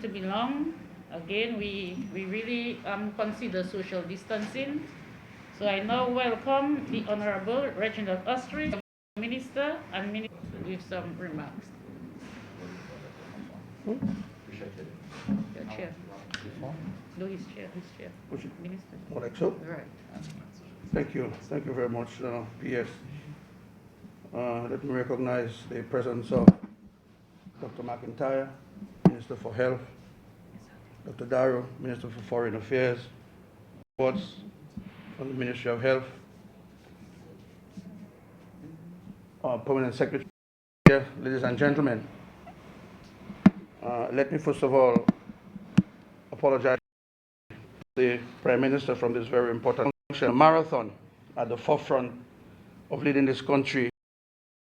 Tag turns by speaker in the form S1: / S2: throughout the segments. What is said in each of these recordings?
S1: to be long. Again, we really consider social distancing. So I now welcome the Honorable Reginald Ostrich, Minister, and Minister with some remarks. Your chair. No, his chair, Minister.
S2: Like so?
S1: Right.
S2: Thank you. Thank you very much, PS. Let me recognize the presence of Dr. McIntyre, Minister for Health, Dr. Darrow, Minister for Foreign Affairs, reports from the Ministry of Health, Permanent Secretary, ladies and gentlemen. Let me first of all apologize to the Prime Minister from this very important function, marathon at the forefront of leading this country,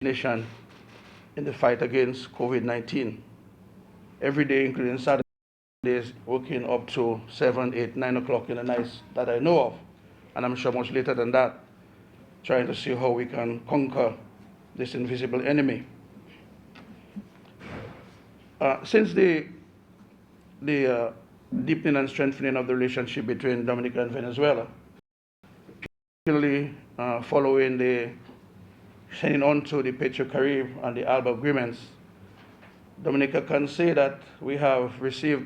S2: nation, in the fight against COVID-19. Every day, including Saturdays, working up to 7, 8, 9 o'clock in the nights that I know of, and I'm sure much later than that, trying to see how we can conquer this invisible enemy. Since the deepening and strengthening of the relationship between Dominica and Venezuela, particularly following the signing on to the Petro-Carib and the ALBA agreements, Dominica can say that we have received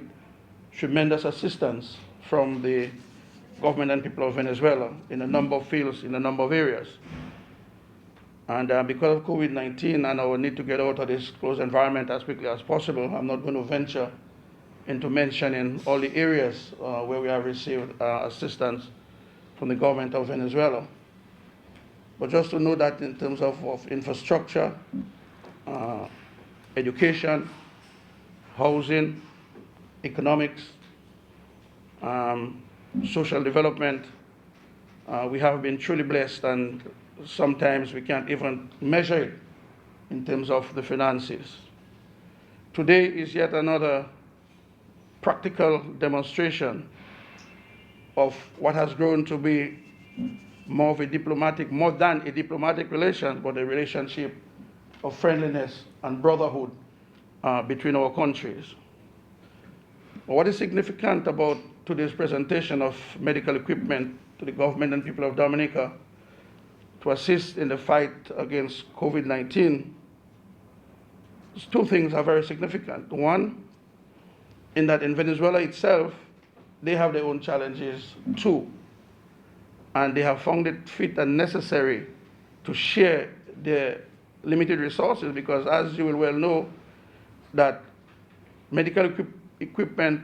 S2: tremendous assistance from the government and people of Venezuela in a number of fields, in a number of areas. And because of COVID-19 and our need to get out of this closed environment as quickly as possible, I'm not going to venture into mentioning all the areas where we have received assistance from the government of Venezuela. But just to know that in terms of infrastructure, education, housing, economics, social development, we have been truly blessed, and sometimes we can't even measure it in terms of the finances. Today is yet another practical demonstration of what has grown to be more than a diplomatic relation, but a relationship of friendliness and brotherhood between our countries. But what is significant about today's presentation of medical equipment to the government and people of Dominica to assist in the fight against COVID-19, two things are very significant. One, in that in Venezuela itself, they have their own challenges too, and they have found it fit and necessary to share their limited resources, because as you will well know, that medical equipment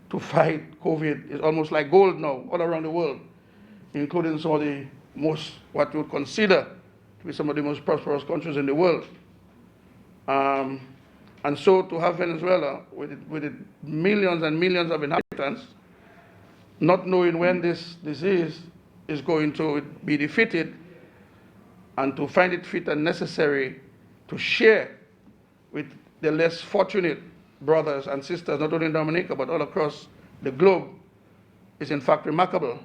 S2: to fight COVID is almost like gold now all around the world, including some of the most, what you would consider to be some of the most prosperous countries in the world. And so to have Venezuela with its millions and millions of inhabitants, not knowing when this disease is going to be defeated, and to find it fit and necessary to share with the less fortunate brothers and sisters, not only in Dominica, but all across the globe, is in fact remarkable.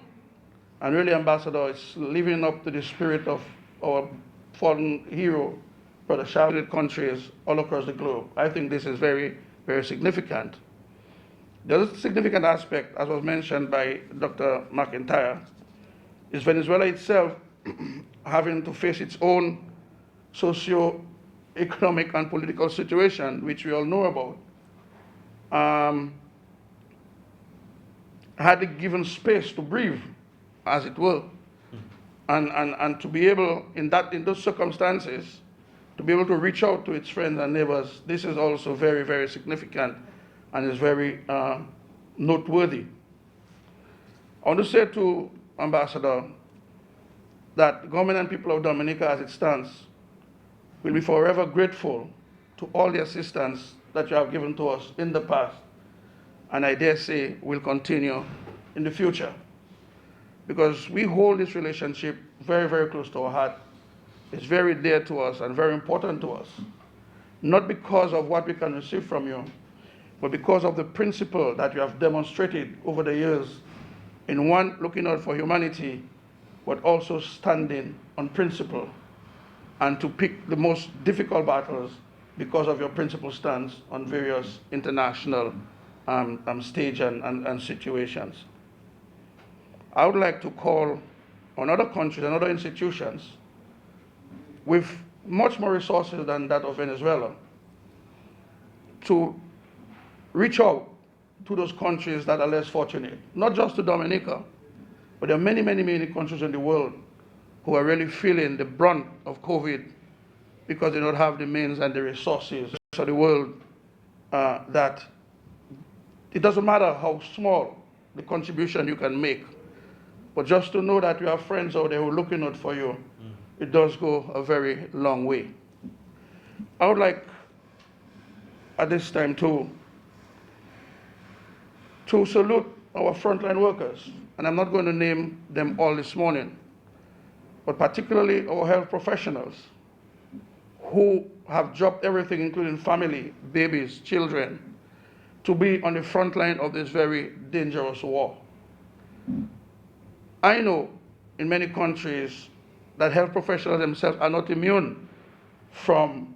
S2: And really, Ambassador, it's living up to the spirit of our fallen hero, Brother Charlotte countries all across the globe. I think this is very, very significant. The other significant aspect, as was mentioned by Dr. McIntyre, is Venezuela itself having to face its own socio-economic and political situation, which we all know about. Had it given space to breathe, as it were, and to be able, in those circumstances, to be able to reach out to its friends and neighbors, this is also very, very significant and is very noteworthy. I want to say to Ambassador that the government and people of Dominica, as it stands, will be forever grateful to all the assistance that you have given to us in the past, and I dare say will continue in the future, because we hold this relationship very, very close to our heart. It's very dear to us and very important to us, not because of what we can receive from you, but because of the principle that you have demonstrated over the years in, one, looking out for humanity, but also standing on principle, and to pick the most difficult battles because of your principle stance on various international stage and situations. I would like to call on other countries and other institutions with much more resources than that of Venezuela to reach out to those countries that are less fortunate, not just to Dominica, but there are many, many, many countries in the world who are really feeling the brunt of COVID because they don't have the means and the resources of the world, that it doesn't matter how small the contribution you can make, but just to know that you have friends out there who are looking out for you, it does go a very long way. I would like at this time to salute our frontline workers, and I'm not going to name them all this morning, but particularly our health professionals who have dropped everything, including family, babies, children, to be on the front line of this very dangerous war. I know in many countries that health professionals themselves are not immune from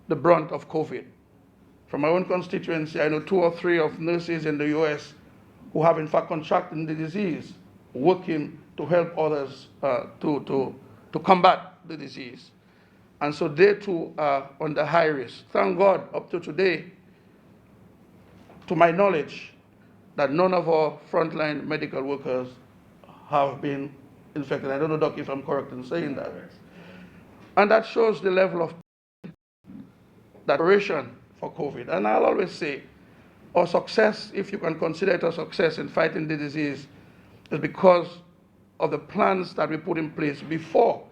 S2: the brunt of COVID. From my own constituency, I know 2 or 3 of nurses in the US who have in fact contracted the disease, working to help others to combat the disease. And so they too are on the high risk. Thank God, up to today, to my knowledge, that none of our frontline medical workers have been infected. I don't know, Doc, if I'm correct in saying that. And that shows the level of preparation for COVID. And I'll always say, our success, if you can consider it a success in fighting the disease, is because of the plans that we put in place before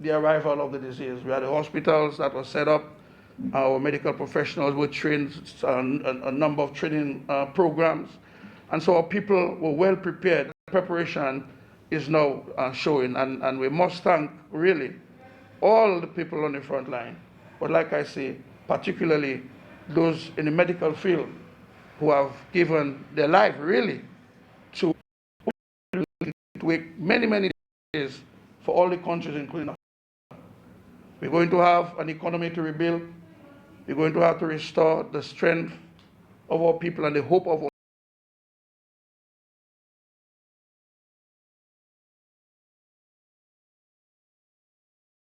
S2: the arrival of the disease. We had the hospitals that were set up, our medical professionals were trained, a number of training programs, and so our people were well prepared. Preparation is now showing, and we must thank really all the people on the front line, but like I say, particularly those in the medical field who have given their life really to wait many, many days for all the countries, including us. We're going to have an economy to rebuild. We're going to have to restore the strength of our people and the hope of our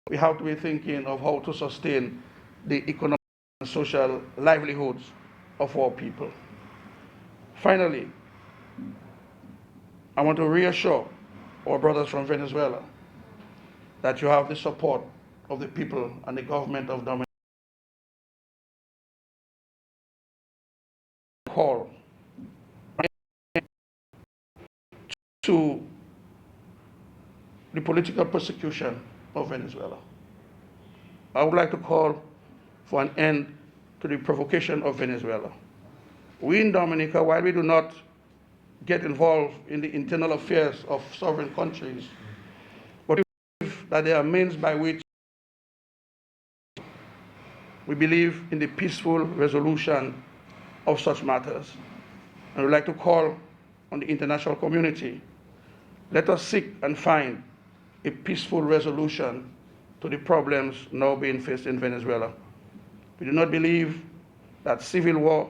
S2: we have to be thinking of how to sustain the economic and social livelihoods of our people. Finally, I want to reassure our brothers from Venezuela that you have the support of the people and the government of Dominica. Call to the political persecution of Venezuela. I would like to call for an end to the provocation of Venezuela. We in Dominica, while we do not get involved in the internal affairs of sovereign countries, but we believe that there are means by which we believe in the peaceful resolution of such matters. And we'd like to call on the international community. Let us seek and find a peaceful resolution to the problems now being faced in Venezuela. We do not believe that civil war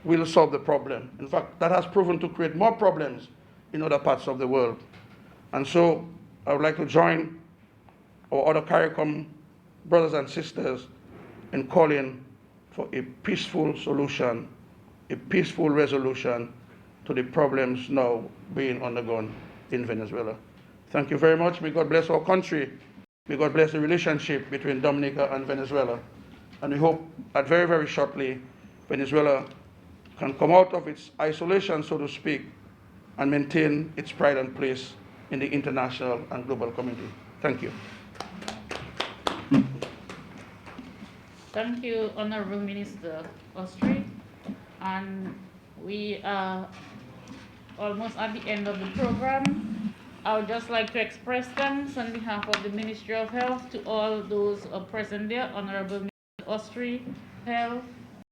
S2: will solve the problem. In fact, that has proven to create more problems in other parts of the world. And so I would like to join our other CARICOM brothers and sisters in calling for a peaceful solution, a peaceful resolution to the problems now being undergone in Venezuela. Thank you very much. May God bless our country. May God bless the relationship between Dominica and Venezuela. And we hope that very, very shortly, Venezuela can come out of its isolation, so to speak, and maintain its pride and place in the international and global community. Thank you.
S1: Thank you, Honorable Minister Ostry. And we are almost at the end of the program. I would just like to express thanks on behalf of the Ministry of Health to all those present there, Honorable Minister Ostry, Health,